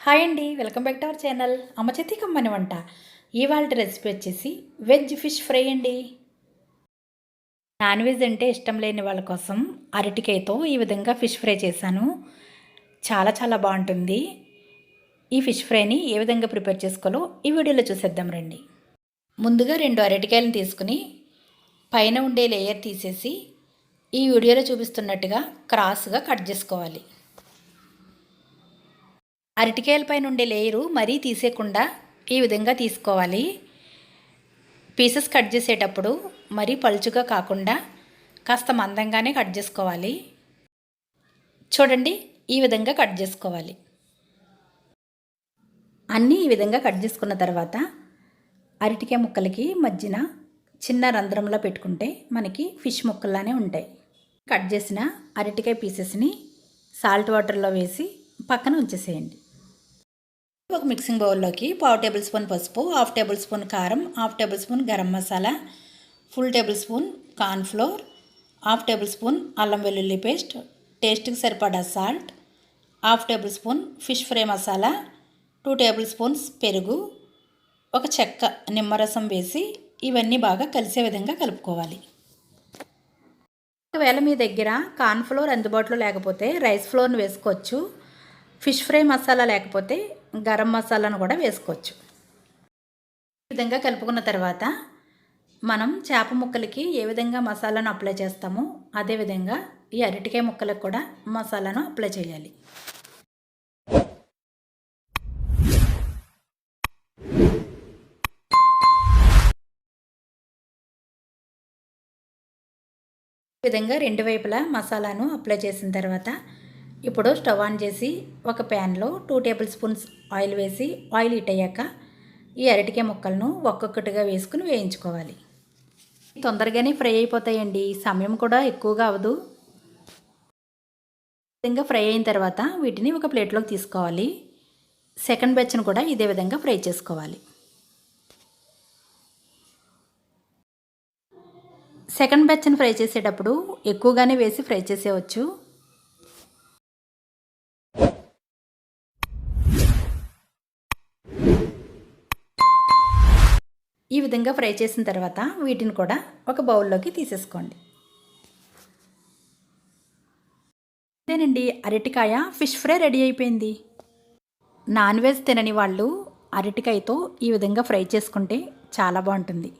Hi అండి, welcome back to our channel అమ్మ చేతి కమ్మని వంట. ఇవాళ రెసిపీ వచ్చేసి వెజ్ ఫిష్ ఫ్రై అండి. నాన్ వెజ్ అంటే ఇష్టం లేని వాళ్ళ కోసం అరటికాయతో ఈ విధంగా ఫిష్ ఫ్రై చేశాను. చాలా చాలా బాగుంటుంది. ఈ ఫిష్ ఫ్రైని ఏ విధంగా ప్రిపేర్ చేసుకోవాలో ఈ వీడియోలో చూసేద్దాం రండి. ముందుగా 2 అరటికాయలను తీసుకుని పైన ఉండే లేయర్ తీసేసి ఈ వీడియోలో చూపిస్తున్నట్టుగా క్రాస్గా కట్ చేసుకోవాలి. అరటికాయలపై నుండి లేయరు మరీ తీసేయకుండా ఈ విధంగా తీసుకోవాలి. పీసెస్ కట్ చేసేటప్పుడు మరీ పలుచుగా కాకుండా కాస్త మందంగానే కట్ చేసుకోవాలి. చూడండి, ఈ విధంగా కట్ చేసుకోవాలి. అన్నీ ఈ విధంగా కట్ చేసుకున్న తర్వాత అరటికాయ ముక్కలకి మధ్యన చిన్న రంధ్రంలో పెట్టుకుంటే మనకి ఫిష్ ముక్కల్లానే ఉంటాయి. కట్ చేసిన అరటికాయ పీసెస్ని సాల్ట్ వాటర్లో వేసి పక్కన ఉంచేసేయండి. ఒక మిక్సింగ్ బౌల్లోకి 1/2 టేబుల్ స్పూన్ పసుపు, 1/2 టేబుల్ స్పూన్ కారం, 1/2 table spoon garam masala, 1 table spoon cornflour, 1/2 table spoon అల్లం వెల్లుల్లి పేస్ట్, టేస్ట్కి సరిపడా salt, 1/2 table spoon fish fry masala, 2 table spoons పెరుగు, ఒక చెక్క నిమ్మరసం వేసి ఇవన్నీ బాగా కలిసే విధంగా కలుపుకోవాలి. ఒకవేళ మీ దగ్గర కార్న్ఫ్లోర్ అందుబాటులో లేకపోతే రైస్ ఫ్లోర్ని వేసుకోవచ్చు. ఫిష్ ఫ్రై మసాలా లేకపోతే గరం మసాలాను కూడా వేసుకోవచ్చు. ఈ విధంగా కలుపుకున్న తర్వాత మనం చేప ముక్కలకి ఏ విధంగా మసాలాను అప్లై చేస్తామో అదేవిధంగా ఈ అరటికాయ ముక్కలకు కూడా మసాలాను అప్లై చేయాలి. ఈ విధంగా 2 వైపులా మసాలాను అప్లై చేసిన తర్వాత ఇప్పుడు స్టవ్ ఆన్ చేసి ఒక ప్యాన్లో 2 టేబుల్ స్పూన్స్ ఆయిల్ వేసి ఆయిల్ హీట్ అయ్యాక ఈ అరటికాయ ముక్కలను ఒక్కొక్కటిగా వేసుకుని వేయించుకోవాలి. తొందరగానే ఫ్రై అయిపోతాయండి, సమయం కూడా ఎక్కువగా అవ్వదు. ఈ విధంగా ఫ్రై అయిన తర్వాత వీటిని ఒక ప్లేట్లోకి తీసుకోవాలి. సెకండ్ బ్యాచ్ను కూడా ఇదే విధంగా ఫ్రై చేసుకోవాలి. సెకండ్ బ్యాచ్ను ఫ్రై చేసేటప్పుడు ఎక్కువగానే వేసి ఫ్రై చేసేవచ్చు. ఈ విధంగా ఫ్రై చేసిన తర్వాత వీటిని కూడా ఒక బౌల్లోకి తీసేసుకోండి. అంతేనండి, అరటికాయ ఫిష్ ఫ్రై రెడీ అయిపోయింది. నాన్ వెజ్ తినని వాళ్ళు అరటికాయతో ఈ విధంగా ఫ్రై చేసుకుంటే చాలా బాగుంటుంది.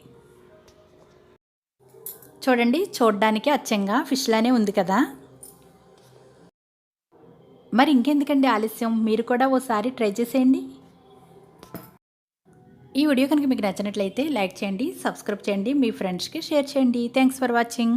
చూడండి, చూడడానికి అచ్చంగా ఫిష్లానే ఉంది కదా. మరి ఇంకెందుకండి ఆలస్యం, మీరు కూడా ఓసారి ట్రై చేసేయండి. ఈ వీడియో కనుక మీకు నచ్చినట్లయితే లైక్ చేయండి, సబ్స్క్రైబ్ చేయండి, మీ ఫ్రెండ్స్కి షేర్ చేయండి. Thanks for watching.